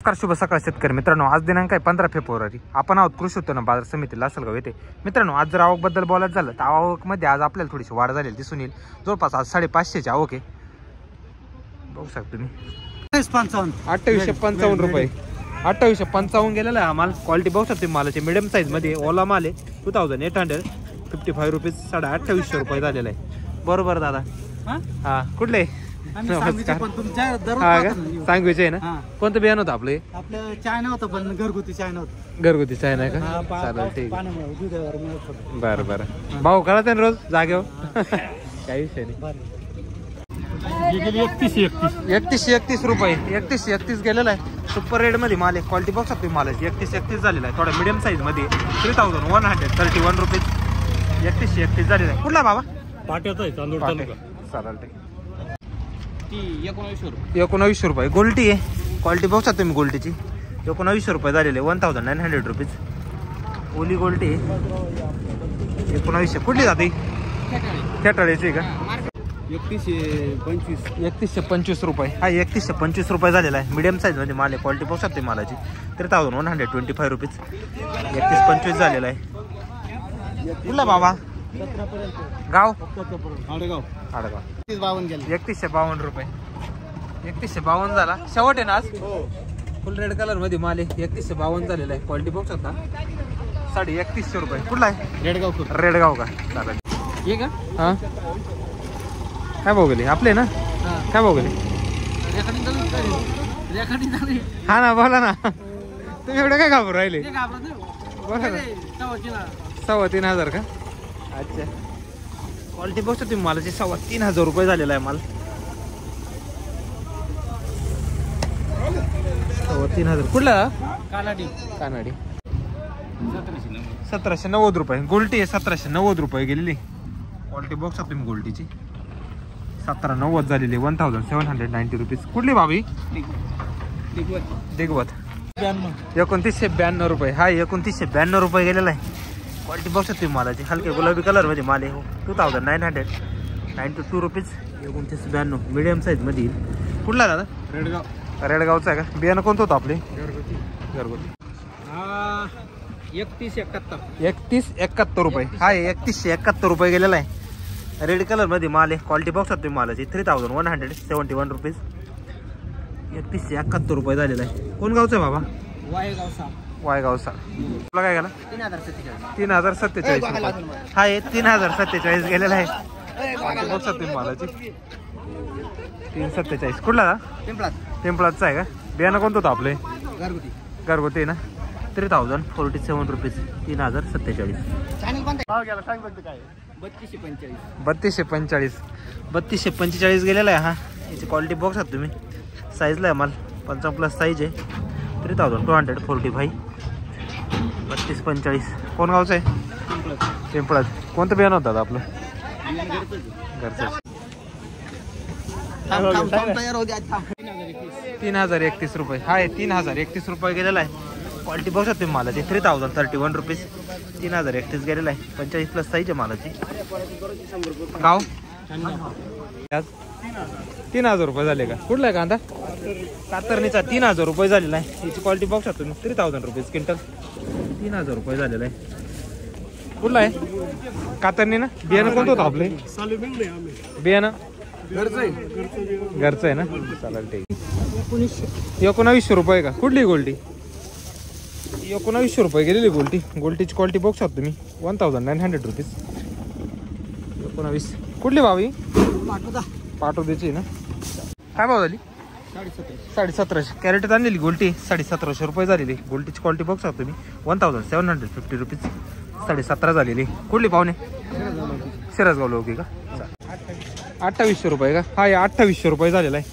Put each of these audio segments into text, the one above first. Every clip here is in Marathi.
नमस्कार, शुभ सकाळ शेतकरी मित्रांनो. आज दिनांक आहे 15 फेब्रुवारी. आपण आहोत कृषी उत्पन्न बाजार समिती लासलगाव येथे. मित्रांनो, आज जर आवकबद्दल बोलायचं झालं तर आवकमध्ये आज आपल्याला थोडीशी वाढ झालेली दिसून येईल. जवळपास आज 550ची आवक आहे. बघू शकता तुम्ही 2855 रुपये 2855 गेलेला आहे माल. क्वालिटी बघू शकता मालाची मीडियम साईज मध्ये ओला माल आहे. 2855 रुपीज 2850 रुपये झालेला आहे. बरोबर दादा. हा कुठले सांगवीचे आहे ना. कोणतं बियाणं होतं आपलं? आपलं चायना होतं पण घरगुती चायना होतं. घरगुती चायना आहे का? चालेल ठीक आहे. बरं बरं भाऊ कळत आहे ना रोज जागेवर. काही विषय नाही. 31 रुपये 31 गेलेला आहे. सुपर रेड मध्ये माल आहे. क्वालिटी बघू शकतो मालाची 31 झालेला आहे. थोडा मिडियम साईज मध्ये 3131 रुपीज 31 झालेला आहे. कुठला बाबा? पाट्याचा तांदूळ तालुका. चालेल ठीक. 1900 रुपये गोल्टी आहे. क्वालिटी बघू शकता तुम्ही गोल्टीची 1900 रुपये झालेले. 1900 रुपीज ओली गोल्टी आहे. 1900 कुठली जाते? खेटाळ्याची का? 3125 रुपये. हा 3125 रुपये झालेला आहे. मीडियम साईज मध्ये माल आहे. क्वालिटी बघू शकते मालाची 3125 रुपीज 3125 झालेला आहे. कुठला बाबा? गाव आडगाव. 3152 रुपये 3152 झाला. शेवट आहे ना आज. फुल रेड कलर मध्ये माल आहे. 3152 झालेला आहे. क्वालिटी बघू शकता 3150 रुपये. कुठला आहे? रेडगाव का? चालेल. हे का? हा काय भाव गेले आपले ना? काय भाव गेले? हा ना बोला ना. तुम्ही एवढे काय घाबरून राहिले? बोला ना. 3,500 का? अच्छा. क्वालिटी बघतो तुम्ही मालाची 3,500 रुपये झालेला आहे माल. 3,500. कुठला? कानाडी. 1790 रुपये गोल्टी आहे. 1790 रुपये गेलेली. क्वालिटी बघू तुम्ही गोल्टीची 1790 झालेली. 1790 रुपीज. कुठली बाबी? दिगवत 2992 रुपये. हा 2992 रुपये गेलेला आहे. क्वालिटी बघू शकते मालाची हलके गुलाबी कलर मध्ये माल आहे. 2992 रुपीज 2992 मीडियम साईज मध्ये येईल. कुठला दादा? रेडगावचा आहे का? बियाणं कोणतं होतं आपले? घरगुती. 3171 रुपये. हा 3171 रुपये गेलेला आहे. रेड कलर मध्ये माल आहे. क्वालिटी बघू शकते मालाची 3171 रुपीज 3171 रुपये झालेला आहे. कोण गावचं आहे बाबा? वायगावचा. तुला काय गेला? 3047 रुपये. हा 3047 गेलेला आहे. बघू शकते मालाची 347. कुठला? पिंपळाचा आहे का? बियाणं कोणतं होतं आपले? घरगुती ना. 3047 रुपीज 3047. 3245 गेलेला आहे. हा याची क्वालिटी बघू शकता तुम्ही. साईजला आहे माल 55+ साईज आहे. 3245 3245. कोण गावचं आहे? पिंपळात. कोणतं बियाणं होतं आपलं? घरचं. 3031 रुपये. हा 3031 रुपये गेलेला आहे. क्वालिटी बघू शकते मालाची 3031 रुपीज 3031 गेलेला आहे. 45+ साईज आहे मालाची. गाव 3000 रुपये झाले का? कुठला आहे कांदा? कातरणीचा 3000 रुपये झालेला आहे. याची क्वालिटी बघू शकतो तुम्ही 3000 रुपीज क्विंटल 3000 रुपये झालेला आहे. कुठला आहे? कातरणी ना. बियाणं कोणतं होतं आपले? बियाणं घरचं आहे ना. चालेल ठीक. 1900 रुपये का? कुठली गोल्टी? 1900 रुपये गेलेली गोल्टी. गोल्टीची क्वालिटी बघू शकतो तुम्ही 1900 रुपीज 19. कुठली भावी? पाटोद्याची ना. काय भाव झाली? 1750. कॅरेट आणलेली गोल्टी 1750 रुपये झालेली. गोल्टीची क्वालिटी बघू शकतो तुम्ही 1750 रुपीज 17.5 झालेली. कुठली पाहुणे? सिराजगाव लोक का? 2800 रुपये का? हा 2800 रुपये झालेला आहे.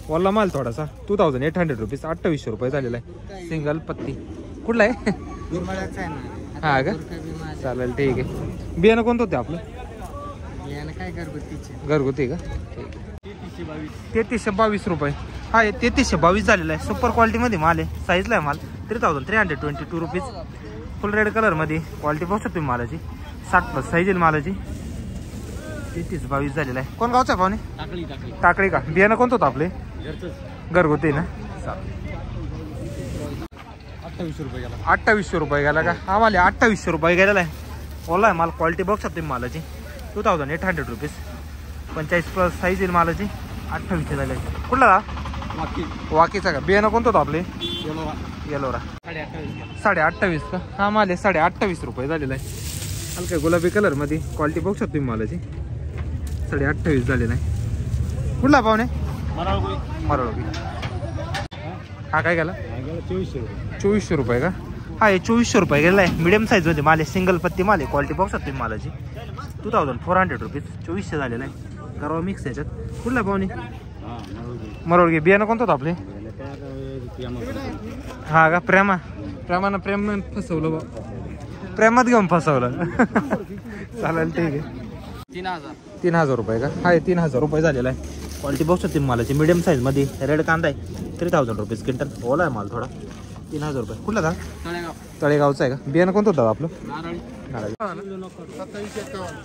वल्ला माल थोडासा 2800 रुपीज 2800 रुपये झालेला आहे. सिंगल पत्ती. कुठला आहे? हा का? चालेल ठीक आहे. बियाणं कोणतं होतं आपलं? घरगुती का? 3322 रुपये. हा 3322 झालेला आहे. सुपर क्वालिटी मध्ये माल आहे. साईजला आहे माल 3322 रुपीज. फुल रेड कलर मध्ये. क्वालिटी बघू शकतो मालाची 60+ साईज आहे मालाची. 3322 झालेला आहे. कोण गावचा पाहुणे? टाकळी का? बियाणं कोणतं होतं आपले? घरगुती ना. 2800 रुपये गेला. 2800 रुपये गेला का? हा माल 2800 रुपये गेलेला आहे. ओला आहे माल, क्वालिटी बघू शकता मालाची. 2800 रुपीज. 45+ साईज येईल मालाची. 2800 झाले. कुठला वाकीचा का? बियाणं कोणतं होतं आपले? येलोरा. 28.5 का? हा माल आहे 28.5 रुपये झालेला आहे. हलका गुलाबी कलर मध्ये क्वालिटी बघू शकतो तुम्ही मालाची. 28.5 झालेला आहे. कुठला पाहुणे? मरळोगी. हा काय गेला? 2400 रुपये का? हा हे 2400 रुपये गेला आहे. मिडियम साईज मध्ये माल आहे. सिंगल पत्ती माल आहे. क्वालिटी बघू शकतो तुम्ही मालाची. 2400 रुपीज. 2400 झालेला आहे. गरवा मिक्स याच्यात. कुठला पाहुणे? मरळोगी. बियाणं कोणतं होतं आपले? हा का? प्रेमानं फसवलं बा. प्रेमात घेऊन फसवलं. चालेल ठीक आहे. 3000 रुपये का? हा 3000 रुपये झालेला आहे. क्वालिटी बघू शकते मालाची. मिडियम साईज मध्ये रेड कांदा आहे. 3000 रुपीज क्विंटल. ओला आहे माल थोडा. 3000 रुपये. कुठला था? तळेगावचा आहे का? बियाणं कोणतं होतं आपलं?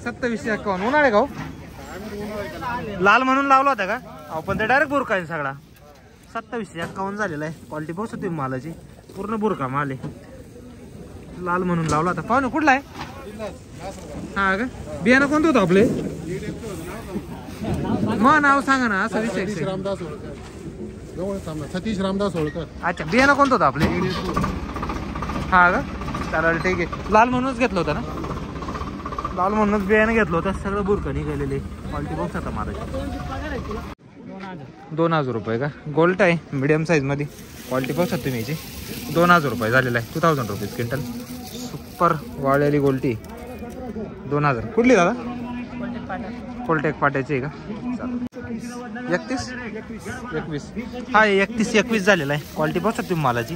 2751. उन्हाळे गाव लाल म्हणून लावला होता का? अहो पण ते डायरेक्ट बुरका आहे सगळा. 2751 झालेला आहे. क्वालिटी बघू शकते मालाची. पूर्ण बुरका माल आहे. लाल म्हणून लावला होता. पाहू ना कुठला आहे? हा का? बियाणं कोणतं होतं आपले? मग नाव सांगा ना. असं विषय. सतीश रामदास होळकर. अच्छा. बियाणं कोणतं होतं आपले? हा का? चालेल ठीक आहे. लाल म्हणूनच घेतलं होतं ना? लाल म्हणूनच बियाणं घेतलं होतं. सगळं बुरका निघालेले. क्वालिटी बघू शकता मालाची. 2000 रुपये का? गोल्ट आहे मिडियम साईज मध्ये. क्वालिटी बघू शकता तुम्ही याची. 2000 रुपये झालेला आहे. 2000 रुपीज क्विंटल. सुपर वाळलेली गोल्टी. 2000. कुठली दादा? कोलटेक पाट्याची आहे का? 31. हा 31 झालेला आहे. क्वालिटी बघू शकता तुम्ही मालाची.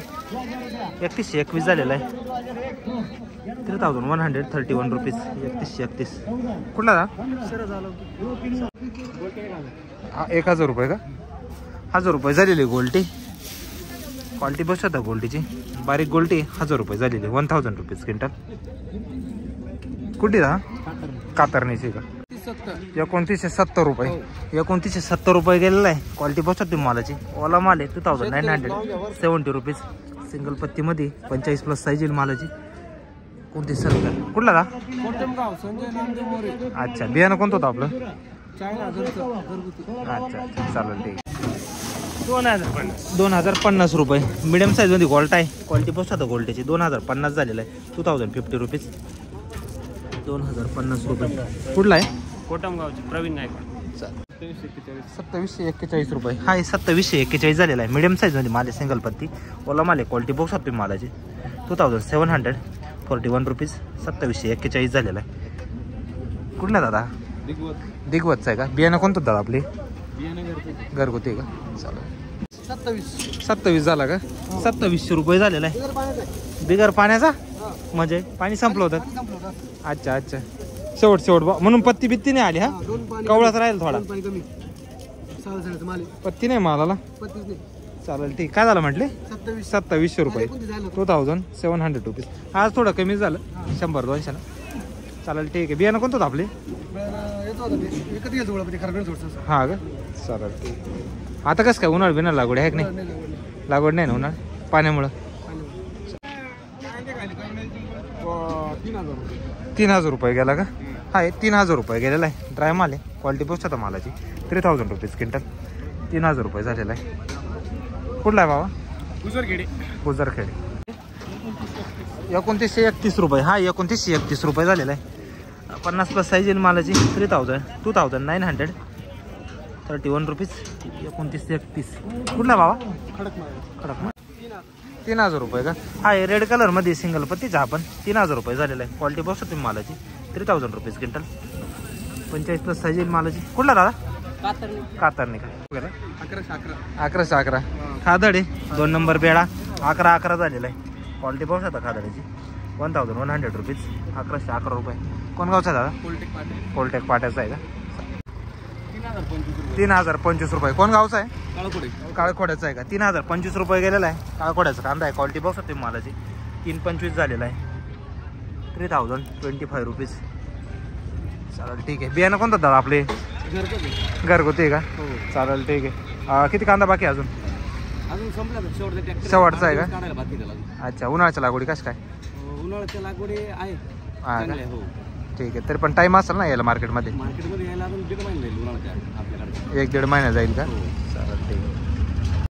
31 झालेला आहे. 3131 रुपीज. 31. कुठला दा? हा 1000 रुपये का? 1000 रुपये झालेली गोल्टी. क्वालिटी बघू शकता गोल्टीची. बारीक गोल्टी 1000 रुपये झालेली. 1000 रुपीज क्विंटल. कुठली दा? कातरणीची का? 2970 रुपये. 2970 रुपये गेलेला आहे. क्वालिटी बघू शकता मालाची. ओला माल आहे. 2970 रुपीज. सिंगल पत्ती मध्ये 45+ साईज येईल मालाची. 2970. कुठला दा? अच्छा. बियाणं कोणतं होतं आपलं? अच्छा. चालेल ठीक आहे. 2050 रुपये. मिडियम साईज मध्ये गोल्ट आहे. क्वालिटी बघू शकता गोल्टीची. 2050 झालेला आहे. 2050 रुपीज. 2050 रुपये. कुठला आहे? कोटमगावचे प्रवीण नाईक. 2741 रुपये. हा 2741 झालेला आहे. मिडियम साईज मध्ये माल आहे. सिंगल पत्ती. ओला माल आहे. क्वालिटी बघू शकतो मालाची. 2741 रुपीज. 2741 झालेला आहे. कुठला दादा? दिग्वतचा आहे का? बियाणं कोणतं दादा आपली? घरगुती का? चालेल. 27 झाला का? 2700 रुपये झालेला आहे. बिगर पाण्याचा म्हणजे पाणी संपलं होतं. अच्छा. शेवट म्हणून पत्ती बित्ती नाही आली. हा कवळाच राहील थोडा. पत्ती नाही मालाला. चालेल ठीक. काय झालं म्हटले? 2700 रुपये. 2700 रुपीज. आज थोडं कमी झालं. 100-200 ना. चालेल ठीक आहे. बियाणं कोणतं होतं आपले? हा का? चालेल ठीक. आता कसं काय उन्हाळ बिना लागवड आहे की नाही? लागवड नाही ना उन्हाळ पाण्यामुळं. 3000 रुपये गेला का? हा 3000 रुपये गेलेला आहे. ड्राय माल आहे. क्वालिटी पोचता मालाची. 3000 रुपीज क्विंटल. 3000 रुपये झालेला आहे. कुठला आहे बाबा? गुजरखेडे. 2931 रुपये. हा 2931 रुपये झालेला आहे. 50+ साईज येईल मालाची. 2931 रुपीज. 2931. कुठला बाबा? खडक. 3000 रुपये का? हा रेड कलर मध्ये सिंगल पत्तीचा आपण. 3000 रुपये झालेला आहे. क्वालिटी बघू शकतो मालाची. 3000 रुपीज क्विंटल. 45+ साईज येईल मालाची. कुठला दादा? कातरणी का? 1111. खादड आहे. 2 नंबर बेळा. 1111 झालेला आहे. क्वालिटी बघू शकता खादडीची. 1100 रुपीज. 1111 रुपये. कोण गावचा दादा? कोलटेक पाट्याचा आहे का? 3025 रुपये. कोण गावचा आहे? काळखोड्याचा आहे का? 3025 रुपये गेलेला आहे. काळखोड्याचा कांदा आहे. क्वालिटी बघू शकते मालाची. 325 झालेला आहे. 3025 रुपीज. चालेल ठीक आहे. बियाणं कोणतं दादा आपले? घरगुती आहे का? चालेल ठीक आहे. किती कांदा बाकी अजून? अजून संपला शेवटचा ट्रॅक्टर शेवटचा आहे का? काढायला बाकी त्याला. अच्छा, उन्हाळ्याच्या लागवडी कसं काय? उन्हाळ्याच्या लागवडी आहे हा का? चांगल्या. हो, ठीक आहे. तरी पण टाइम असेल ना याला मार्केटमध्ये? मार्केटमध्ये यायला अजून 1.5 महिने जाईल उन्हाळ्याच्या आपल्याकडे. 1-1.5 महिना जाईल का? हो.